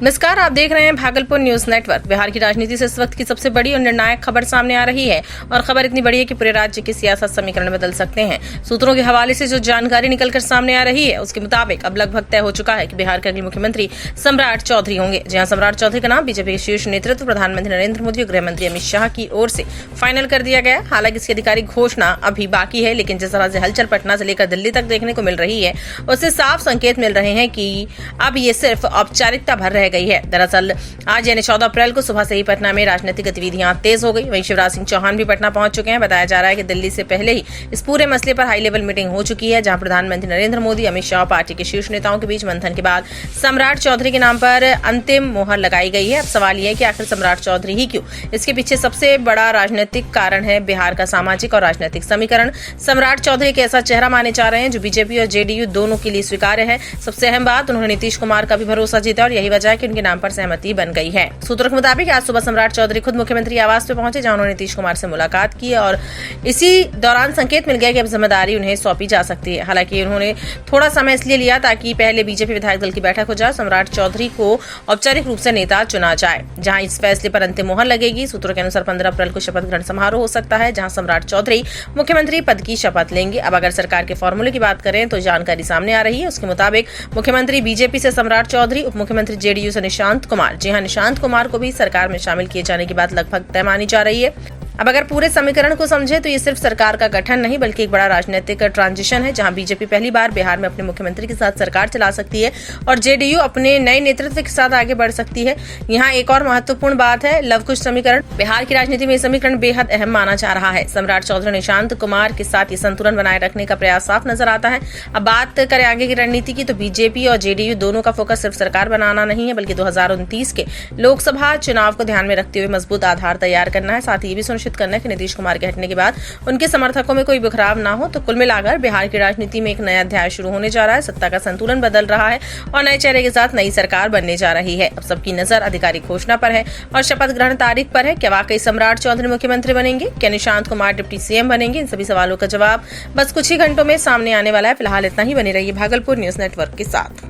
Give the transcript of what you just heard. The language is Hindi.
नमस्कार, आप देख रहे हैं भागलपुर न्यूज नेटवर्क। बिहार की राजनीति से इस वक्त की सबसे बड़ी और निर्णायक खबर सामने आ रही है और खबर इतनी बड़ी है कि पूरे राज्य की सियासत समीकरण बदल सकते हैं। सूत्रों के हवाले से जो जानकारी निकलकर सामने आ रही है उसके मुताबिक अब लगभग तय हो चुका है कि बिहार के अगले मुख्यमंत्री सम्राट चौधरी होंगे। जी हां, सम्राट चौधरी का नाम बीजेपी के शीर्ष नेतृत्व प्रधानमंत्री नरेंद्र मोदी और गृह मंत्री अमित शाह की ओर से फाइनल कर दिया गया। हालांकि इसकी आधिकारिक घोषणा अभी बाकी है, लेकिन जिस तरह से हलचल पटना से लेकर दिल्ली तक देखने को मिल रही है उससे साफ संकेत मिल रहे हैं कि अब ये सिर्फ औपचारिकता भर रह गई है। दरअसल आज यानी 14 अप्रैल को सुबह से ही पटना में राजनीतिक गतिविधियां तेज हो गई। वहीं शिवराज सिंह चौहान भी पटना पहुंच चुके हैं। बताया जा रहा है कि दिल्ली से पहले ही इस पूरे मसले पर हाई लेवल मीटिंग हो चुकी है, जहां प्रधानमंत्री नरेंद्र मोदी, अमित शाह, पार्टी के शीर्ष नेताओं के बीच मंथन के बाद सम्राट चौधरी के नाम पर अंतिम मोहर लगाई गई है। अब सवाल यह है कि आखिर सम्राट चौधरी ही क्यों? इसके पीछे सबसे बड़ा राजनीतिक कारण है बिहार का सामाजिक और राजनीतिक समीकरण। सम्राट चौधरी एक ऐसा चेहरा माने जा रहे हैं जो बीजेपी और जेडीयू दोनों के लिए स्वीकार्य है। सबसे अहम बात, उन्होंने नीतीश कुमार का भी भरोसा जीता और यही वजह है कि उनके नाम पर सहमति बन गई है। सूत्रों के मुताबिक आज सुबह सम्राट चौधरी खुद मुख्यमंत्री आवास पे पहुंचे, जहां उन्होंने नीतीश कुमार से मुलाकात की और इसी दौरान संकेत मिल गया कि अब जिम्मेदारी उन्हें सौंपी जा सकती है। हालांकि उन्होंने थोड़ा समय इसलिए लिया ताकि पहले बीजेपी विधायक दल की बैठक हो जाए, सम्राट चौधरी को औपचारिक रूप से नेता चुना जाए। जहां इस फैसले पर अंतिम मोहर लगेगी। सूत्रों के अनुसार 15 अप्रैल को शपथ ग्रहण समारोह हो सकता है, जहां सम्राट चौधरी मुख्यमंत्री पद की शपथ लेंगे। अब अगर सरकार के फॉर्मूले की बात करें तो जानकारी सामने आ रही है, उसके मुताबिक मुख्यमंत्री बीजेपी से सम्राट चौधरी, उप मुख्यमंत्री जेडीयू से निशांत कुमार। जी हां, निशांत कुमार को भी सरकार में शामिल किए जाने की बात लगभग तय मानी जा रही है। अब अगर पूरे समीकरण को समझे तो ये सिर्फ सरकार का गठन नहीं बल्कि एक बड़ा राजनीतिक ट्रांजिशन है, जहां बीजेपी पहली बार बिहार में अपने मुख्यमंत्री के साथ सरकार चला सकती है और जेडीयू अपने नए नेतृत्व के साथ आगे बढ़ सकती है। यहाँ एक और महत्वपूर्ण बात है, लवकुश समीकरण। बिहार की राजनीति में यह समीकरण बेहद अहम माना जा रहा है। सम्राट चौधरी, निशांत कुमार के साथ ये संतुलन बनाए रखने का प्रयास साफ नजर आता है। अब बात करें आगे की रणनीति की, तो बीजेपी और जेडीयू दोनों का फोकस सिर्फ सरकार बनाना नहीं है बल्कि 2029 के लोकसभा चुनाव को ध्यान में रखते हुए मजबूत आधार तैयार करना है। साथ ही ये भी सुनिश्चित करना है कि नीतीश कुमार के हटने के बाद उनके समर्थकों में कोई बिखराव ना हो। तो कुल मिलाकर बिहार की राजनीति में एक नया अध्याय शुरू होने जा रहा है। सत्ता का संतुलन बदल रहा है और नए चेहरे के साथ नई सरकार बनने जा रही है। अब सबकी नजर आधिकारिक घोषणा पर है और शपथ ग्रहण तारीख पर है। क्या वाकई सम्राट चौधरी मुख्यमंत्री बनेंगे? क्या निशांत कुमार डिप्टी सीएम बनेंगे? इन सभी सवालों का जवाब बस कुछ ही घंटों में सामने आने वाला है। फिलहाल इतना ही, बने रहिए भागलपुर न्यूज नेटवर्क के साथ।